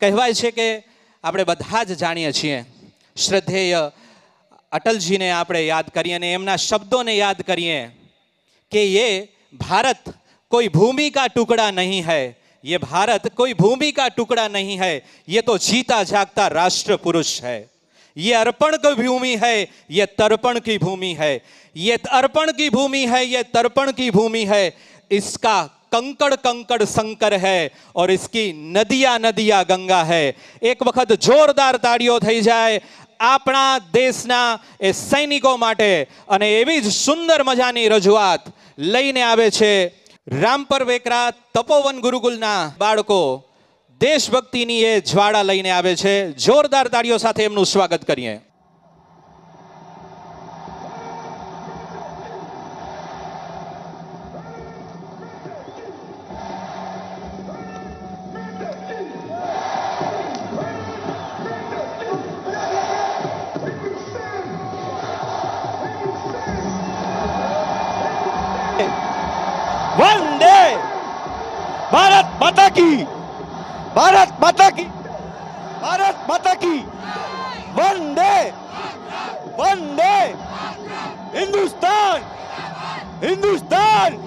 કહેવાય છે કે આપણે બધા જ જાણીએ છીએ, શ્રદ્ધેય અટલજીને આપણે યાદ કરીએ અને એમના શબ્દોને યાદ કરીએ कि ये भारत कोई भूमि का टुकड़ा नहीं है, ये भारत कोई भूमि का टुकड़ा नहीं है, ये तो जीता जागता राष्ट्र पुरुष है। ये अर्पण की भूमि है, ये तर्पण की भूमि है, ये अर्पण की भूमि है, ये तर्पण की भूमि है। इसका कंकड़ कंकड़ संकर है और इसकी नदिया नदिया गंगा है। एक वक्त जोरदार ताड़ीओ थई जाए આપણા દેશના એ સૈનિકો માટે અને એવી જ સુંદર મજાની રજૂઆત લઈને આવે છે રામપર વેકરા તપોવન ગુરુકુલના બાળકો। દેશભક્તિની એ જ્વાળા લઈને આવે છે। જોરદાર તાળીઓ સાથે એમનું સ્વાગત કરીએ। वंदे भारत माता की, भारत माता की, भारत माता की, वंदे वंदे हिंदुस्तान, हिंदुस्तान।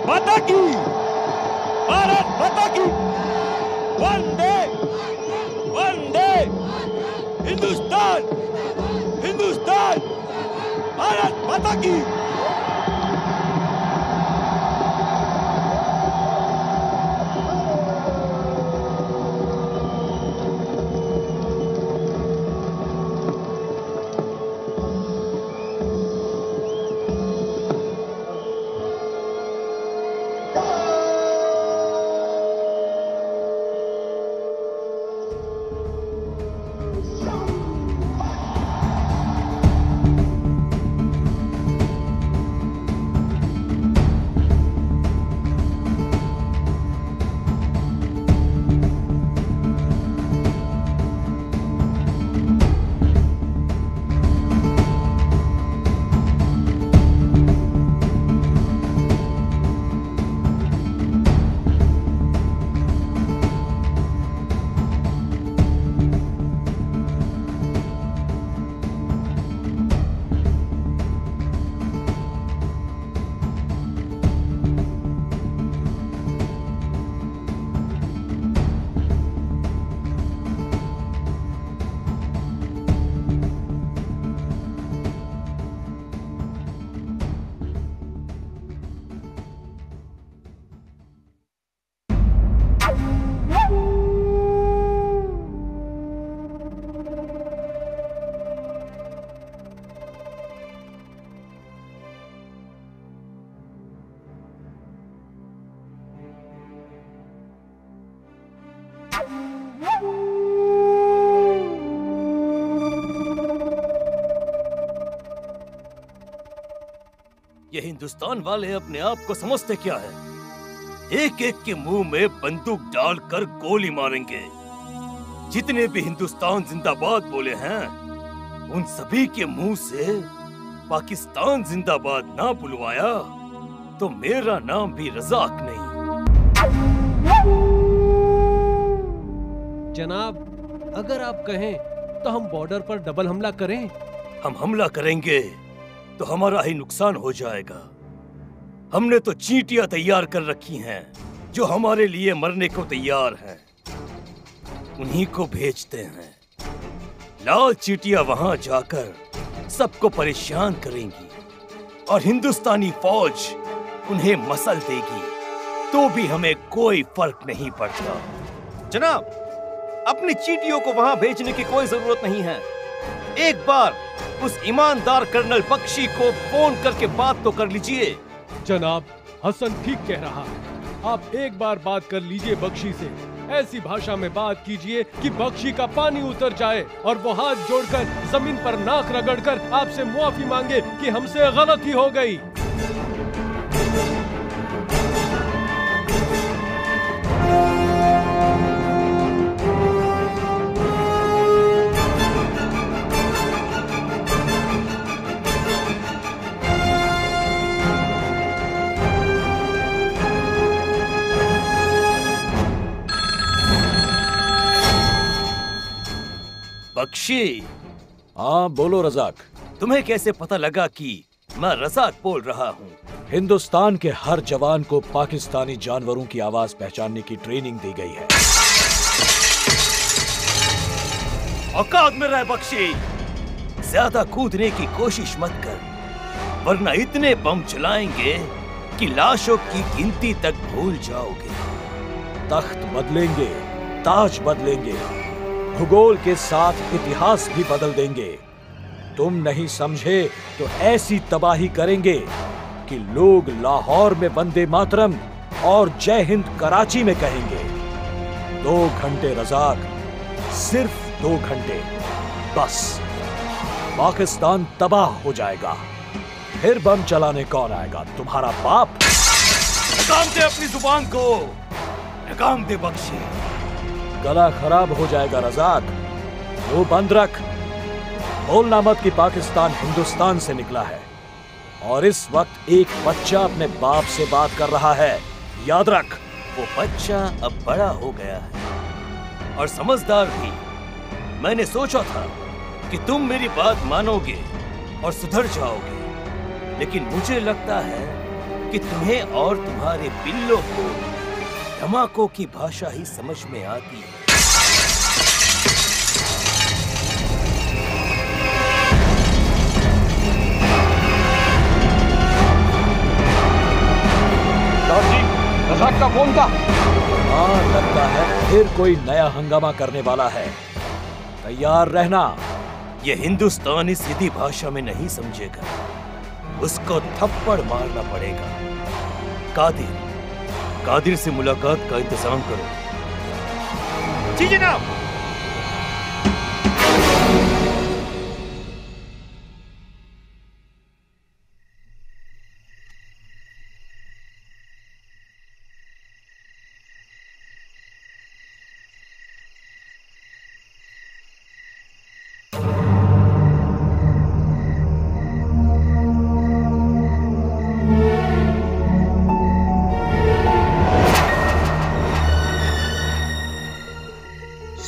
माता की, भारत माता की, वंदे वंदे हिंदुस्तान, हिंदुस्तान, भारत माता की। ये हिंदुस्तान वाले अपने आप को समझते क्या है? एक एक के मुंह में बंदूक डालकर गोली मारेंगे। जितने भी हिंदुस्तान जिंदाबाद बोले हैं, उन सभी के मुंह से पाकिस्तान जिंदाबाद ना बुलवाया तो मेरा नाम भी रज़ाक नहीं। जनाब, अगर आप कहें तो हम बॉर्डर पर डबल हमला करें। हम हमला करेंगे तो हमारा ही नुकसान हो जाएगा। हमने तो चींटियां तैयार कर रखी हैं जो हमारे लिए मरने को तैयार हैं। उन्हीं को भेजते हैं। लाल चींटियां वहां जाकर सबको परेशान करेंगी और हिंदुस्तानी फौज उन्हें मसल देगी, तो भी हमें कोई फर्क नहीं पड़ता। जनाब, अपनी चींटियों को वहां भेजने की कोई जरूरत नहीं है। एक बार उस ईमानदार कर्नल बख्शी को फोन करके बात तो कर लीजिए। जनाब, हसन ठीक कह रहा है। आप एक बार बात कर लीजिए बख्शी से। ऐसी भाषा में बात कीजिए कि बख्शी का पानी उतर जाए और वो हाथ जोड़कर जमीन पर नाक रगड़कर आपसे मुआफी मांगे कि हमसे गलती हो गई। बख्शी, हाँ बोलो रजाक। तुम्हें कैसे पता लगा कि मैं रजाक बोल रहा हूँ? हिंदुस्तान के हर जवान को पाकिस्तानी जानवरों की आवाज पहचानने की ट्रेनिंग दी गई है। औकात में रह बख्शी, ज्यादा कूदने की कोशिश मत कर, वरना इतने बम चलाएंगे कि लाशों की गिनती तक भूल जाओगे। तख्त बदलेंगे, ताज बदलेंगे, भूगोल के साथ इतिहास भी बदल देंगे। तुम नहीं समझे तो ऐसी तबाही करेंगे कि लोग लाहौर में वंदे मातरम और जय हिंद कराची में कहेंगे। 2 घंटे रजाक, सिर्फ 2 घंटे, बस पाकिस्तान तबाह हो जाएगा। फिर बम चलाने कौन आएगा? तुम्हारा बाप। लगाम दे अपनी जुबान को, लगाम दे बख्शी। गला खराब हो जाएगा रजाक, वो बंद रख। बोलना मत कि पाकिस्तान हिंदुस्तान से निकला है। और इस वक्त एक बच्चा अपने बाप से बात कर रहा है, याद रख। वो बच्चा अब बड़ा हो गया है और समझदार भी। मैंने सोचा था कि तुम मेरी बात मानोगे और सुधर जाओगे, लेकिन मुझे लगता है कि तुम्हें और तुम्हारे पिल्लों को धमाकों की भाषा ही समझ में आती है। रजाक का फोन था। हाँ, लगता है फिर कोई नया हंगामा करने वाला है। तैयार रहना। ये हिंदुस्तानी सीधी भाषा में नहीं समझेगा, उसको थप्पड़ मारना पड़ेगा। कादिर से मुलाकात का इंतजाम करो। जी जनाब।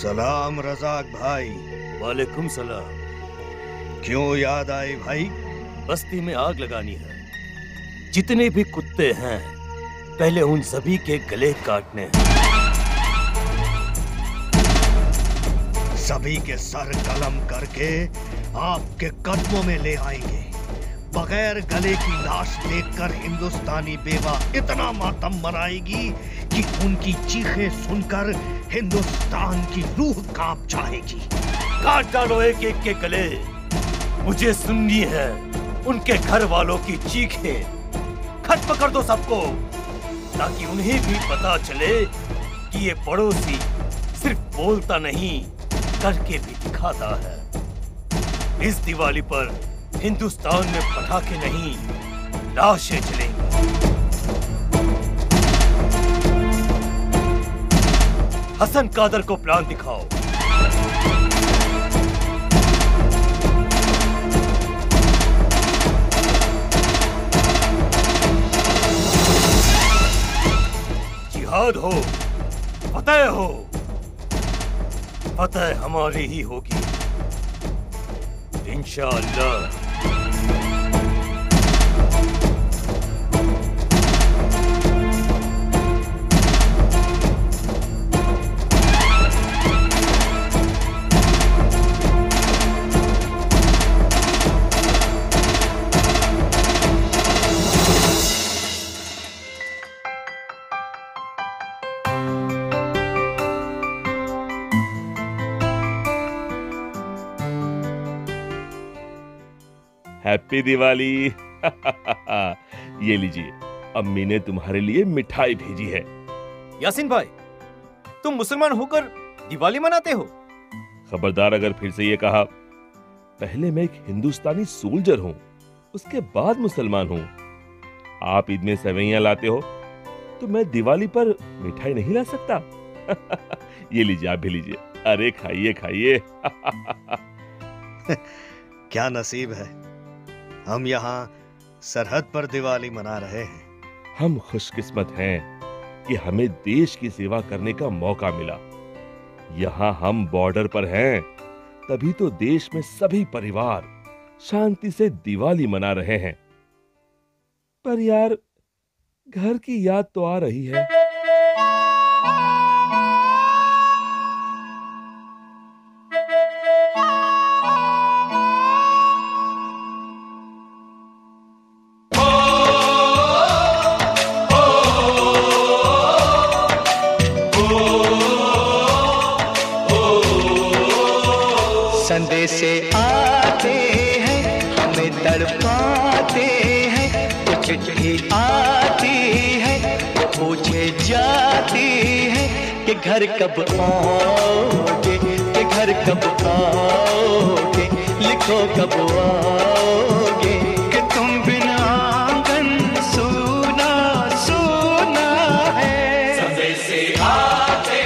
सलाम रजाक भाई। वालेकुम सलाम। क्यों याद आई भाई? बस्ती में आग लगानी है। जितने भी कुत्ते हैं पहले उन सभी के गले काटने हैं। सभी के सर कलम करके आपके कदमों में ले आएंगे। बगैर गले की लाश देखकर हिंदुस्तानी बेवा इतना मातम मनाएगी कि उनकी चीखें सुनकर हिंदुस्तान की रूह कांप जाएगी। काट डालो एक एक के गले। मुझे सुननी है उनके घर वालों की चीखें। खत पकड़ दो सबको, ताकि उन्हें भी पता चले कि ये पड़ोसी सिर्फ बोलता नहीं करके भी दिखाता है। इस दिवाली पर हिंदुस्तान में पटाखे नहीं, लाशें जलेंगी। हसन कादर को प्लान दिखाओ। जिहाद हो, फतेह हो, फतेह हमारी ही होगी इंशाअल्लाह। हैप्पी दिवाली। ये लीजिए, अम्मी ने तुम्हारे लिए मिठाई भेजी है। यासीन भाई, तुम मुसलमान होकर दिवाली मनाते हो? खबरदार अगर फिर से ये कहा। पहले मैं एक हिंदुस्तानी सोल्जर हूं, उसके बाद मुसलमान हूं। आप ईद में सेवैयां लाते हो तो मैं दिवाली पर मिठाई नहीं ला सकता। ये लीजिए, आप भी लीजिए। अरे खाइए खाइए। क्या नसीब है, हम यहाँ सरहद पर दिवाली मना रहे हैं। हम खुशकिस्मत हैं कि हमें देश की सेवा करने का मौका मिला। यहाँ हम बॉर्डर पर हैं, तभी तो देश में सभी परिवार शांति से दिवाली मना रहे हैं। पर यार, घर की याद तो आ रही है। संदेशे आते हैं, हमें तड़पाते हैं। कुछ चिट्ठी आती है, वो पूछे जाती है कि घर कब आओगे, कि घर कब आओगे, लिखो कब आओगे, कि तुम बिना आंगन सूना सूना है। संदेशे आते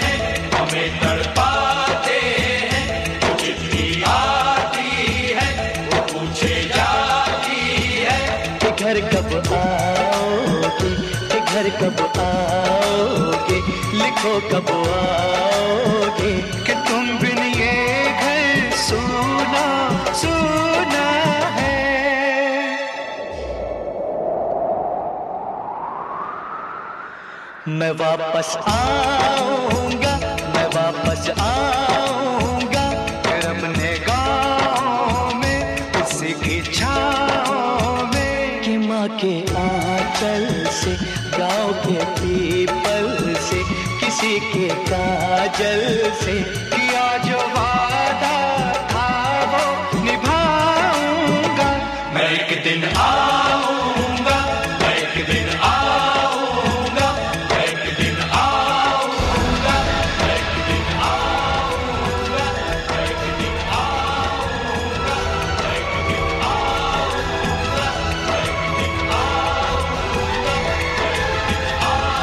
हैं, हमें तड़पाते हैं। कुछ चिट्ठी आती है, वो पूछे जाती है कि घर कब आओगे, कि घर कब आओगे, लिखो कब आओगे, कि तुम बिन ये घर सूना सूना है। मैं वापस आऊंगा, मैं वापस आऊंगा, फिर अपने गाँव में उसी की छाँव में, कि माँ के आंचल से, गाँव के पीपल से, किसी के काजल से किया जो वादा था वो निभाऊंगा। मैं एक दिन आऊंगा, मैं एक दिन आऊंगा, मैं एक दिन आऊंगा, मैं एक दिन आऊंगा, मैं एक दिन आऊंगा, मैं एक दिन आऊंगा, मैं एक दिन आऊंगा, मैं एक दिन आऊंगा।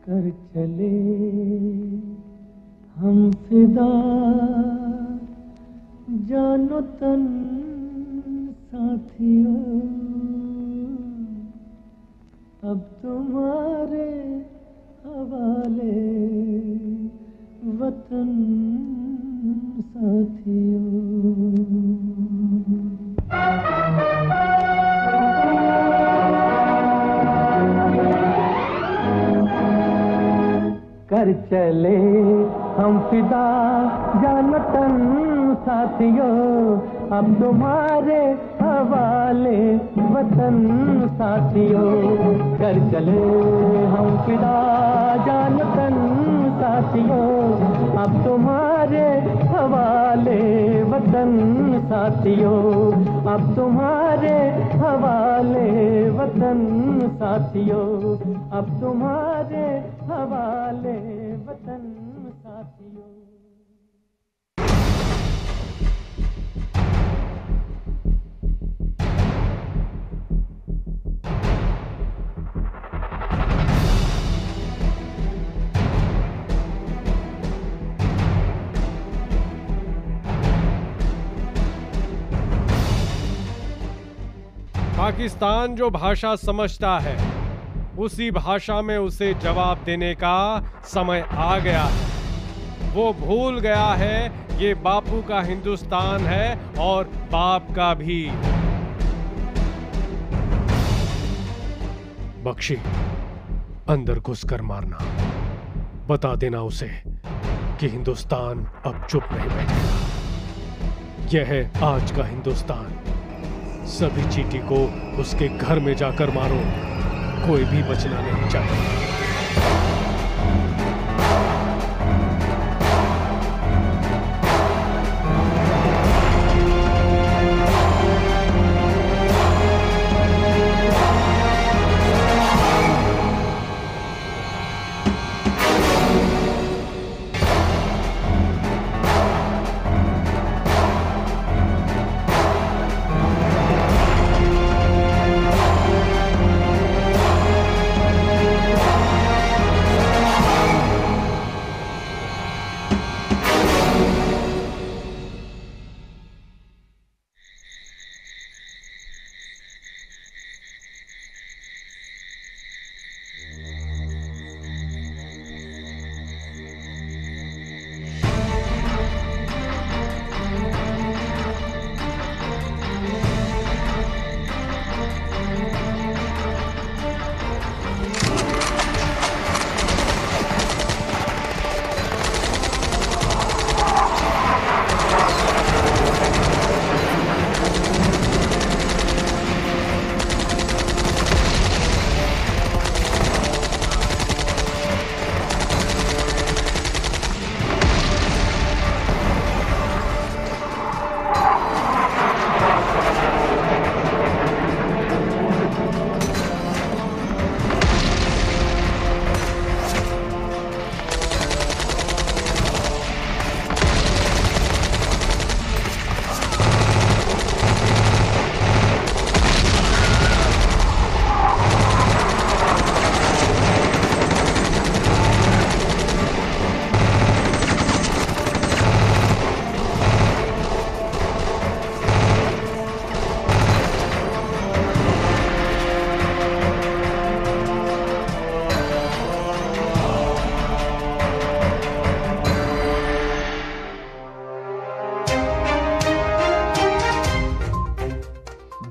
कर चले हम फिदा जानो तन साथियों, अब तुम्हारे हवाले वतन साथियों। कर चले हम फिदा जानतन साथियों, अब तुम्हारे हवाले वतन साथियों। कर चले हम फिदा जानतन साथियों, अब तुम्हारे हवाले वतन साथियों। अब तुम्हारे हवाले वतन साथियों, अब तुम्हारे हवाले वतन साथियों। पाकिस्तान जो भाषा समझता है उसी भाषा में उसे जवाब देने का समय आ गया है। वो भूल गया है ये बापू का हिंदुस्तान है और बाप का भी। बख्शी, अंदर घुसकर मारना, बता देना उसे कि हिंदुस्तान अब चुप नहीं बैठेगा। यह है आज का हिंदुस्तान। सभी चींटी को उसके घर में जाकर मारो, कोई भी बचना नहीं चाहिए।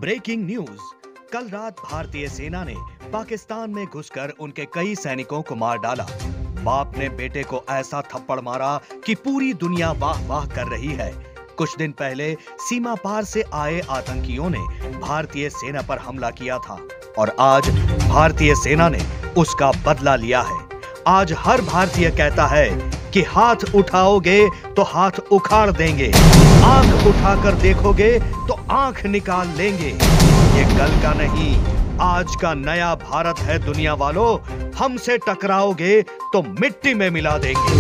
Breaking news. कल रात भारतीय सेना ने पाकिस्तान में घुसकर उनके कई सैनिकों को मार डाला। बाप ने बेटे को ऐसा थप्पड़ मारा कि पूरी दुनिया वाह वाह कर रही है। कुछ दिन पहले सीमा पार से आए आतंकियों ने भारतीय सेना पर हमला किया था और आज भारतीय सेना ने उसका बदला लिया है। आज हर भारतीय कहता है कि हाथ उठाओगे तो हाथ उखाड़ देंगे, आंख उठाकर देखोगे तो आंख निकाल लेंगे। ये कल का नहीं, आज का नया भारत है दुनिया वालों। हमसे टकराओगे तो मिट्टी में मिला देंगे।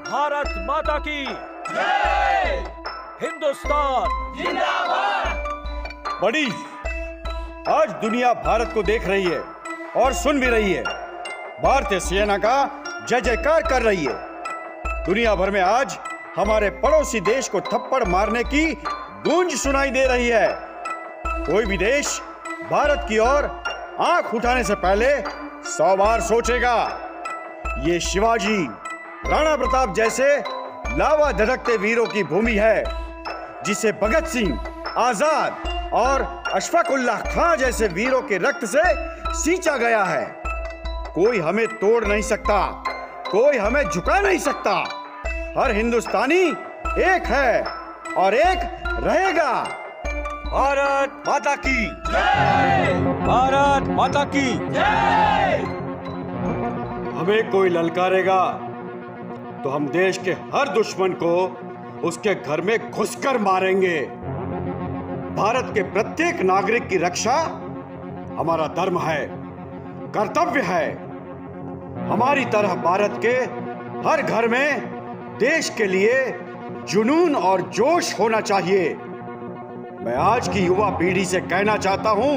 भारत माता की जय! हिंदुस्तान जिंदाबाद। बड़ी आज दुनिया भारत को देख रही है और सुन भी रही है। भारतीय सेना का जय जयकार कर रही है। दुनिया भर में आज हमारे पड़ोसी देश को थप्पड़ मारने की गूंज सुनाई दे रही है। कोई भी देश भारत की ओर आंख उठाने से पहले 100 बार सोचेगा। ये शिवाजी, राणा प्रताप जैसे लावा धड़कते वीरों की भूमि है, जिसे भगत सिंह, आजाद और अशफाकुल्लाह खां जैसे वीरों के रक्त से सींचा गया है। कोई हमें तोड़ नहीं सकता, कोई हमें झुका नहीं सकता। हर हिंदुस्तानी एक है और एक रहेगा। भारत माता की जय! भारत माता की जय! हमें कोई ललकारेगा तो हम देश के हर दुश्मन को उसके घर में घुसकर मारेंगे। भारत के प्रत्येक नागरिक की रक्षा हमारा धर्म है, कर्तव्य है। हमारी तरह भारत के हर घर में देश के लिए जुनून और जोश होना चाहिए। मैं आज की युवा पीढ़ी से कहना चाहता हूं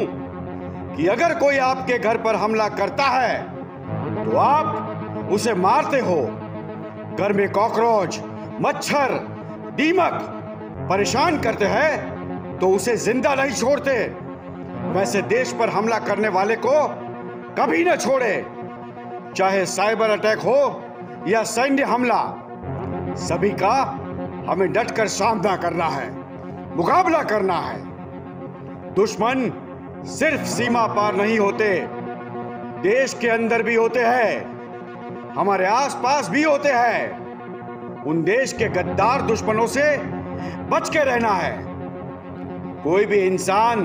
कि अगर कोई आपके घर पर हमला करता है तो आप उसे मारते हो। घर में कॉकरोच, मच्छर, दीमक परेशान करते हैं तो उसे जिंदा नहीं छोड़ते। वैसे देश पर हमला करने वाले को कभी न छोड़े, चाहे साइबर अटैक हो या सैन्य हमला। सभी का हमें डटकर सामना करना है, मुकाबला करना है। दुश्मन सिर्फ सीमा पार नहीं होते, देश के अंदर भी होते हैं, हमारे आसपास भी होते हैं। उन देश के गद्दार दुश्मनों से बच के रहना है। कोई भी इंसान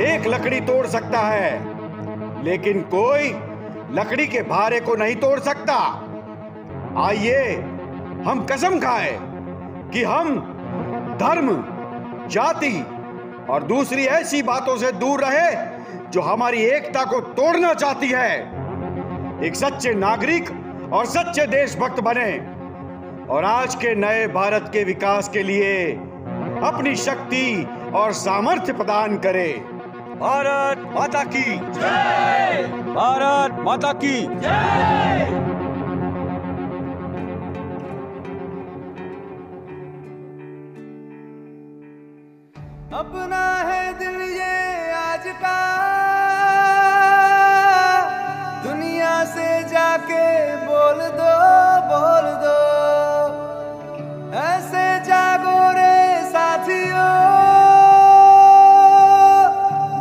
एक लकड़ी तोड़ सकता है, लेकिन कोई लकड़ी के भारे को नहीं तोड़ सकता। आइए हम कसम खाएं कि हम धर्म, जाति और दूसरी ऐसी बातों से दूर रहे जो हमारी एकता को तोड़ना चाहती है। एक सच्चे नागरिक और सच्चे देशभक्त बने और आज के नए भारत के विकास के लिए अपनी शक्ति और सामर्थ्य प्रदान करें। भारत माता की जय! भारत माता की जय! अपना है दिल ये आज का, दुनिया से जाके बोल दो, बोल दो। ऐसे जागो रे साथियों,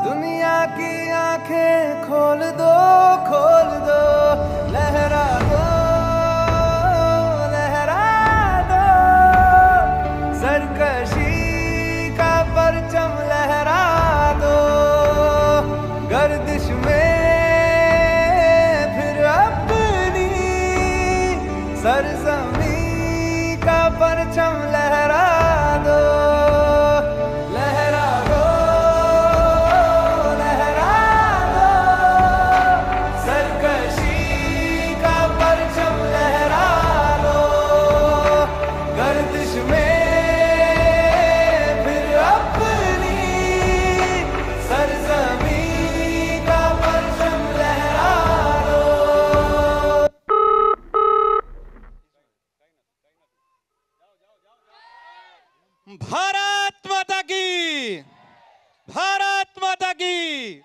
दुनिया की आंखें खोल दो, खोल दो। लहरा दो, लहरा दो, सरकशी का परचम लहरा दो। गर्दिश में फिर अपनी सरजमी का परचम लहरा दो, लहरा दो, लहरा दो। सरकशी का परचम लहरा दो। गर्दिश में फिर अपनी सरजमी का परचम लहरा दो। भारत माता की, भारत माता की